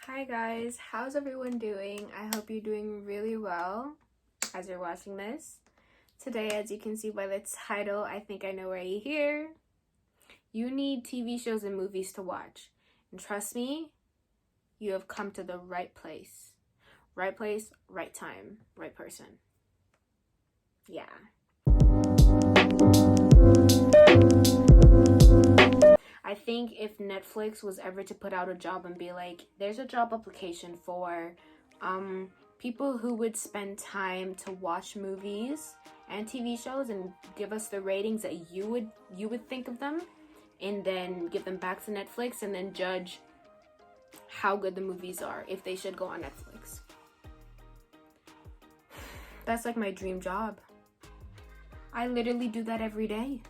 Hi guys, how's everyone doing? I hope you're doing really well as you're watching this. Today, as you can see by the title, I think I know why you're here. You need TV shows and movies to watch. And trust me, you have come to the right place. Right place, right time, right person. Yeah. I think if Netflix was ever to put out a job and be like, there's a job application for people who would spend time to watch movies and TV shows and give us the ratings that you would think of them, and then give them back to Netflix and then judge how good the movies are, if they should go on Netflix. That's like my dream job. I literally do that every day.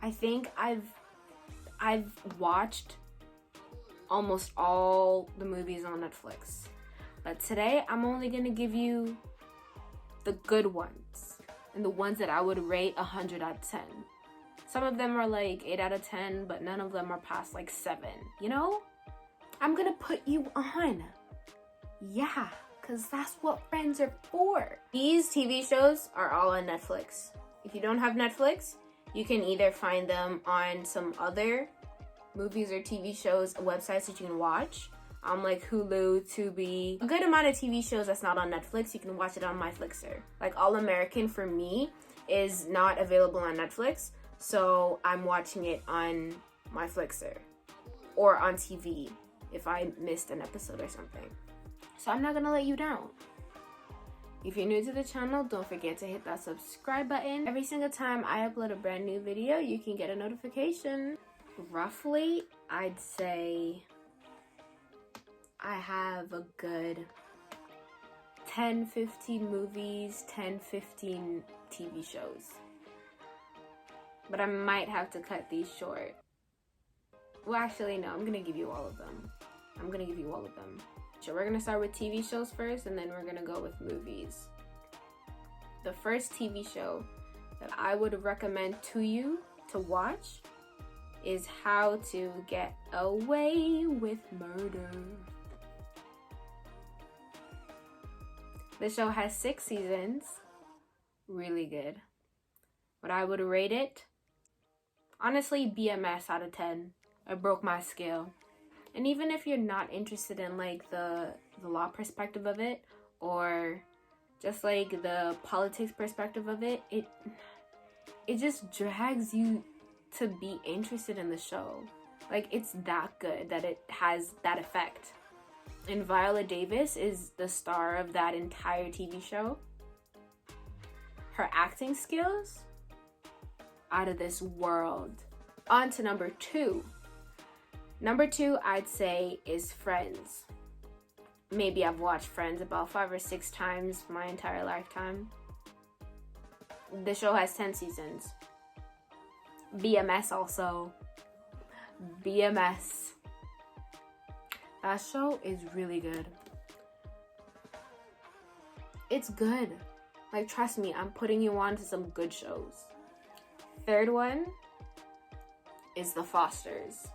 I think I've watched almost all the movies on Netflix. But today I'm only gonna give you the good ones and the ones that I would rate 100 out of 10. Some of them are like 8 out of 10, but none of them are past like 7, you know? I'm gonna put you on. Yeah, because that's what friends are for. These TV shows are all on Netflix. If you don't have Netflix, you can either find them on some other movies or TV shows, websites that you can watch, like Hulu, Tubi. A good amount of TV shows that's not on Netflix, you can watch it on MyFlixer. Like All American for me is not available on Netflix, so I'm watching it on MyFlixer or on TV if I missed an episode or something. So I'm not gonna let you down. If you're new to the channel, don't forget to hit that subscribe button. Every single time I upload a brand new video, you can get a notification. Roughly, I'd say I have a good 10-15 movies, 10-15 TV shows. But I might have to cut these short. Well, actually, no, I'm gonna give you all of them. So we're gonna start with TV shows first, and then we're gonna go with movies. The first TV show that I would recommend to you to watch is How to Get Away with Murder. The show has 6 seasons. Really good. But I would rate it, honestly, BMS out of 10. It broke my scale. And even if you're not interested in like the law perspective of it, or just like the politics perspective of it, it just drags you to be interested in the show. Like, it's that good that it has that effect. And Viola Davis is the star of that entire TV show. Her acting skills, out of this world. On to number 2. Number 2, I'd say, is Friends. Maybe I've watched Friends about 5 or 6 times my entire lifetime. The show has 10 seasons. BMS also. BMS. That show is really good. It's good. Like, trust me, I'm putting you on to some good shows. Third one is The Fosters.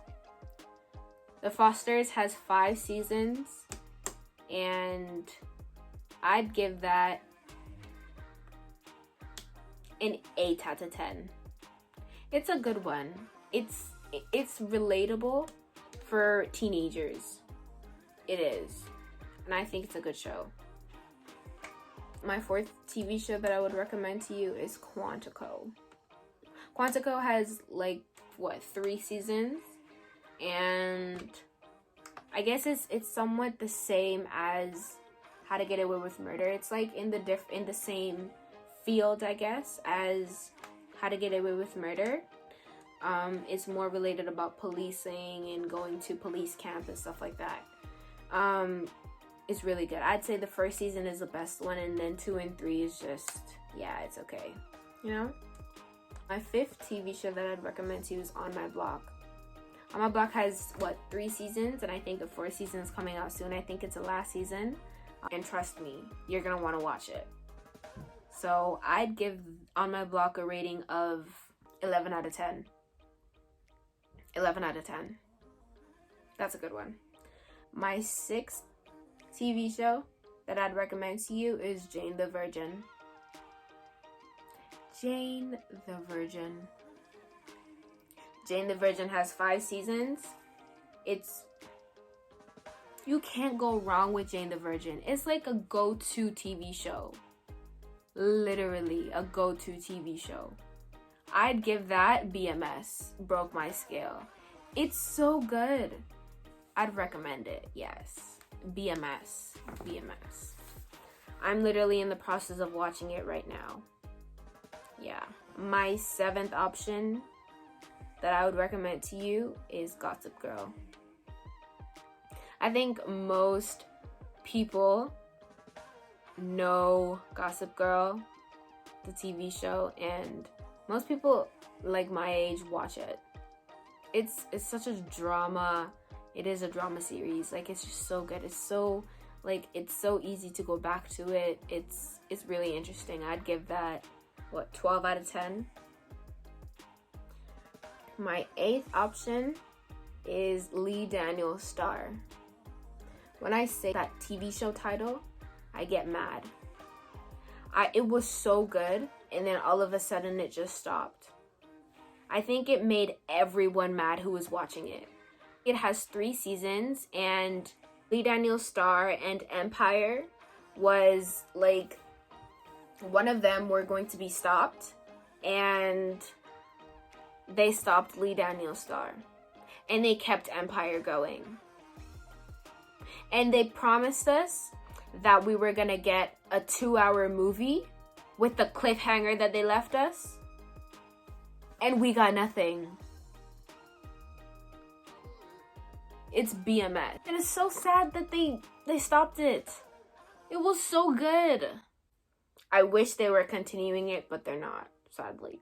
The Fosters has 5 seasons, and I'd give that an 8 out of 10. It's a good one. It's relatable for teenagers. It is. And I think it's a good show. My 4th TV show that I would recommend to you is Quantico. Quantico has 3 seasons, and I guess it's somewhat the same as How to Get Away with Murder. It's like in the same field, I guess, as How to Get Away with Murder. It's more related about policing and going to police camp and stuff like that. It's really good. I'd say the first season is the best one, and then 2 and 3 is just, yeah, it's okay, you know? My 5th TV show that I'd recommend to you is On My Block. On My Block has, 3 seasons, and I think the 4th season is coming out soon. I think it's the last season, and trust me, you're gonna want to watch it. So I'd give On My Block a rating of 11 out of 10. 11 out of 10. That's a good one. My 6th TV show that I'd recommend to you is Jane the Virgin. Jane the Virgin. Jane the Virgin has 5 seasons. You can't go wrong with Jane the Virgin. It's like a go-to TV show. Literally a go-to TV show. I'd give that BMS. Broke my scale. It's so good. I'd recommend it. Yes. BMS. BMS. I'm literally in the process of watching it right now. Yeah. My 7th option that I would recommend to you is Gossip Girl. I think most people know Gossip Girl, the TV show, and most people like my age watch it. It's such a drama. It is a drama series. Like, it's just so good. It's so easy to go back to it. It's really interesting. I'd give that 12 out of 10. My 8th option is Lee Daniels Star. When I say that TV show title, I get mad. It was so good, and then all of a sudden it just stopped. I think it made everyone mad who was watching it. It has 3 seasons, and Lee Daniels Star and Empire was like, one of them were going to be stopped, and they stopped Lee Daniels Star, and they kept Empire going. And they promised us that we were gonna get a 2-hour movie with the cliffhanger that they left us, and we got nothing. It's BMS. And it's so sad that they stopped it. It was so good. I wish they were continuing it, but they're not, sadly.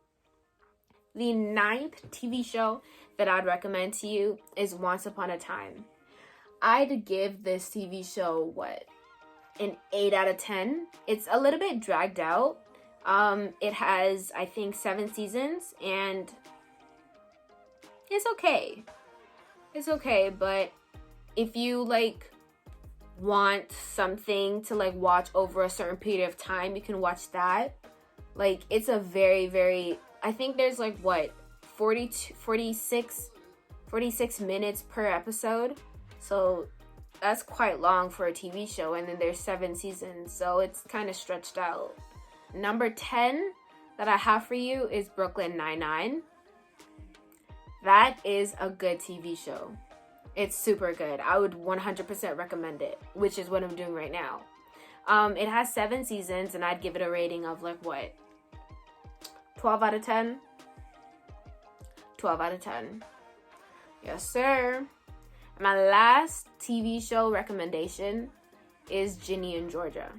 The 9th TV show that I'd recommend to you is Once Upon a Time. I'd give this TV show, an 8 out of 10. It's a little bit dragged out. It has, I think, 7 seasons, and it's okay. It's okay, but if you, want something to, watch over a certain period of time, you can watch that. It's a very, very... I think there's, 46 minutes per episode. So that's quite long for a TV show, and then there's 7 seasons, so it's kind of stretched out. Number 10 that I have for you is Brooklyn Nine-Nine. That is a good TV show. It's super good. I would 100% recommend it, which is what I'm doing right now. It has 7 seasons, and I'd give it a rating of 12 out of 10? 12 out of 10. Yes, sir. My last TV show recommendation is Ginny and Georgia.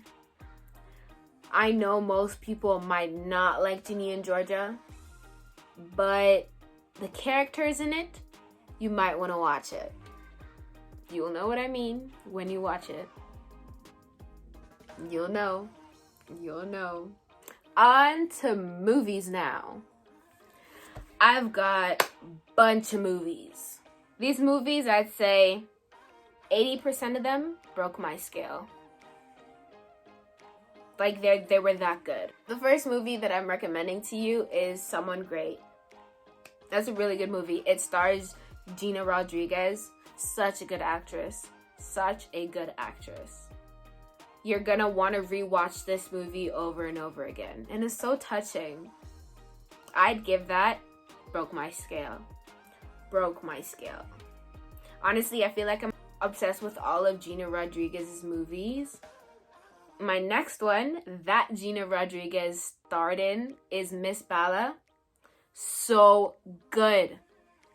I know most people might not like Ginny and Georgia, but the characters in it, you might want to watch it. You'll know what I mean when you watch it. You'll know. You'll know. On to movies now. I've got a bunch of movies. These movies, I'd say 80% of them broke my scale. They were that good. The first movie that I'm recommending to you is Someone Great. That's a really good movie. It stars Gina Rodriguez. Such a good actress. Such a good actress. You're gonna want to rewatch this movie over and over again. And it's so touching. I'd give that broke my scale. Broke my scale. Honestly, I feel like I'm obsessed with all of Gina Rodriguez's movies. My next one that Gina Rodriguez starred in is Miss Bala. So good.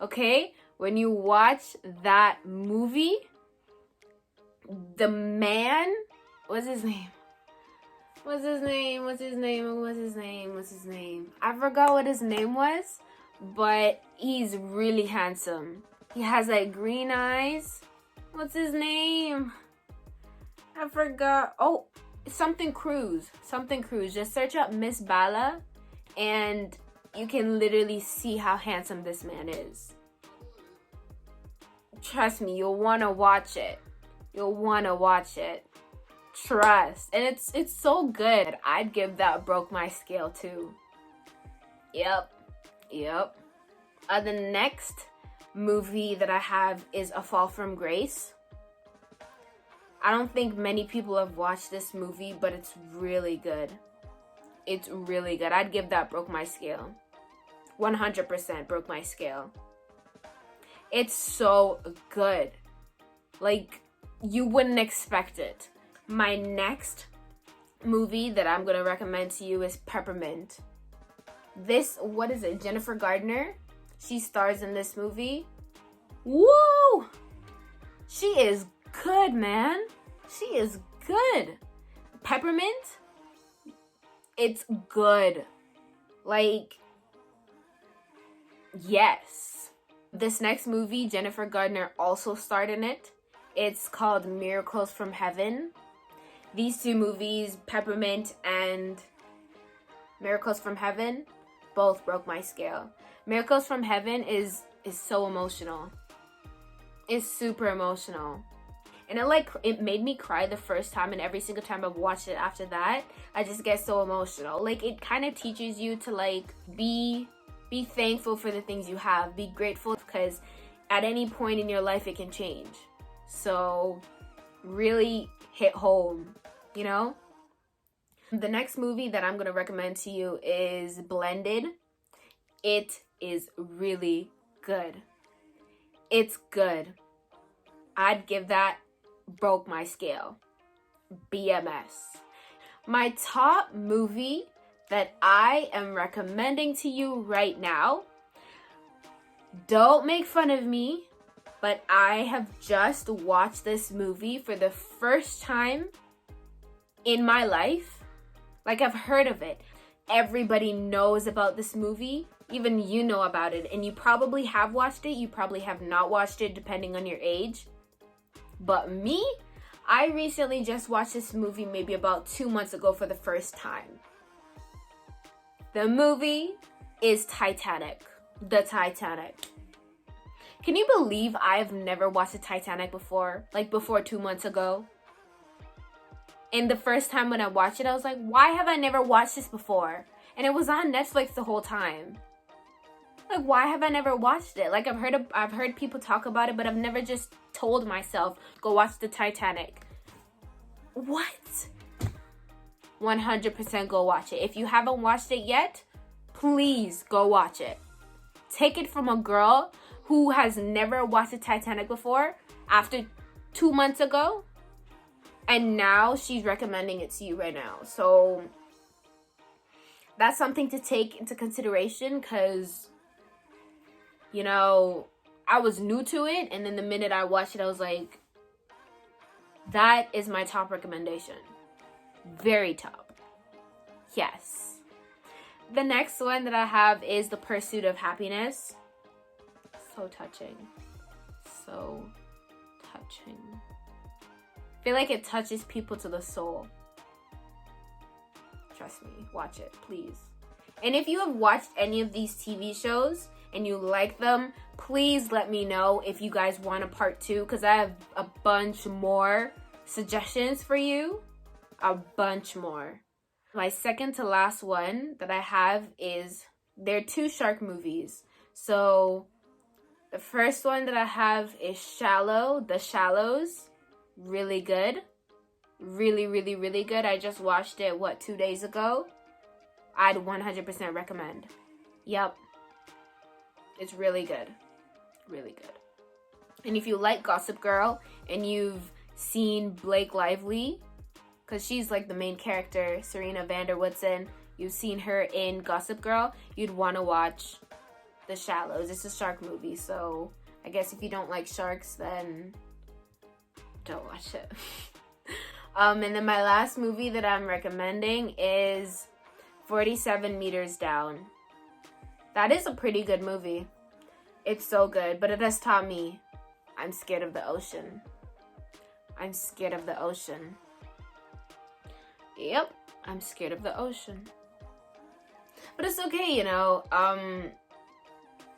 Okay? When you watch that movie, the man, what's his name? I forgot what his name was, but he's really handsome. He has green eyes. What's his name? I forgot. Oh, something Cruz. Just search up Miss Bala and you can literally see how handsome this man is. Trust me, you'll want to watch it. You'll want to watch it. Trust. And it's so good. I'd give that Broke My Scale too. Yep. The next movie that I have is A Fall from Grace. I don't think many people have watched this movie, but it's really good. It's really good. I'd give that Broke My Scale. 100% Broke My Scale. It's so good. Like, you wouldn't expect it. My next movie that I'm going to recommend to you is Peppermint. What is it? Jennifer Gardner. She stars in this movie. Woo! She is good, man. She is good. Peppermint, it's good. Like, yes. This next movie, Jennifer Gardner also starred in it. It's called Miracles from Heaven. These two movies, Peppermint and Miracles from Heaven, both broke my scale. Miracles from Heaven is so emotional. It's super emotional. And it made me cry the first time, and every single time I've watched it after that, I just get so emotional. Like, it kind of teaches you to, like, be thankful for the things you have. Be grateful, because at any point in your life, it can change. So, really hit home, you know? The next movie that I'm going to recommend to you is Blended. It is really good. It's good. I'd give that Broke My Scale. BMS. My top movie that I am recommending to you right now, don't make fun of me, but I have just watched this movie for the first time in my life. Like, I've heard of it. Everybody knows about this movie. Even you know about it. And you probably have watched it. You probably have not watched it, depending on your age. But me, I recently just watched this movie maybe about 2 months ago for the first time. The movie is Titanic. The Titanic. Can you believe I've never watched the Titanic before? Like, before 2 months ago? And the first time when I watched it, I was like, why have I never watched this before? And it was on Netflix the whole time. Like, why have I never watched it? Like, I've heard people talk about it, but I've never just told myself, go watch the Titanic. What? 100% go watch it. If you haven't watched it yet, please go watch it. Take it from a girl who has never watched the Titanic before after 2 months ago. And now she's recommending it to you right now. So that's something to take into consideration, because, you know, I was new to it. And then the minute I watched it, I was like, that is my top recommendation. Very top. Yes. The next one that I have is The Pursuit of Happiness. So touching. So touching. I feel like it touches people to the soul. Trust me. Watch it, please. And if you have watched any of these TV shows and you like them, please let me know if you guys want a part 2, because I have a bunch more suggestions for you. A bunch more. My second to last one that I have is, they're 2 shark movies. So the first one that I have is Shallow, The Shallows. Really good. Really, really, really good. I just watched it, 2 days ago? I'd 100% recommend. Yep. It's really good. Really good. And if you like Gossip Girl and you've seen Blake Lively, because she's like the main character, Serena van der Woodsen, you've seen her in Gossip Girl, you'd want to watch The Shallows. It's a shark movie, so I guess if you don't like sharks, then don't watch it. And then my last movie that I'm recommending is 47 Meters Down. That is a pretty good movie. It's so good, but it has taught me I'm scared of the ocean. I'm scared of the ocean. Yep, I'm scared of the ocean. But it's okay, you know.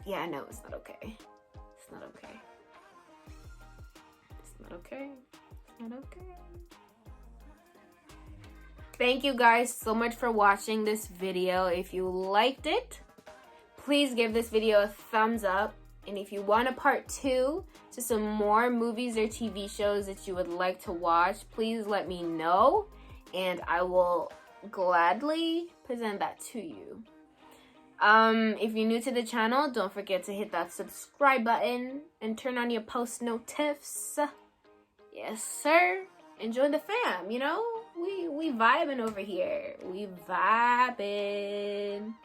Yeah, no, it's not okay. It's not okay. not okay. It's not okay. Thank you guys so much for watching this video. If you liked it, please give this video a thumbs up. And if you want a part 2 to some more movies or TV shows that you would like to watch, please let me know. And I will gladly present that to you. If you're new to the channel, don't forget to hit that subscribe button and turn on your post notifs. Yes, sir. Enjoy the fam, you know? We vibing over here. We vibing.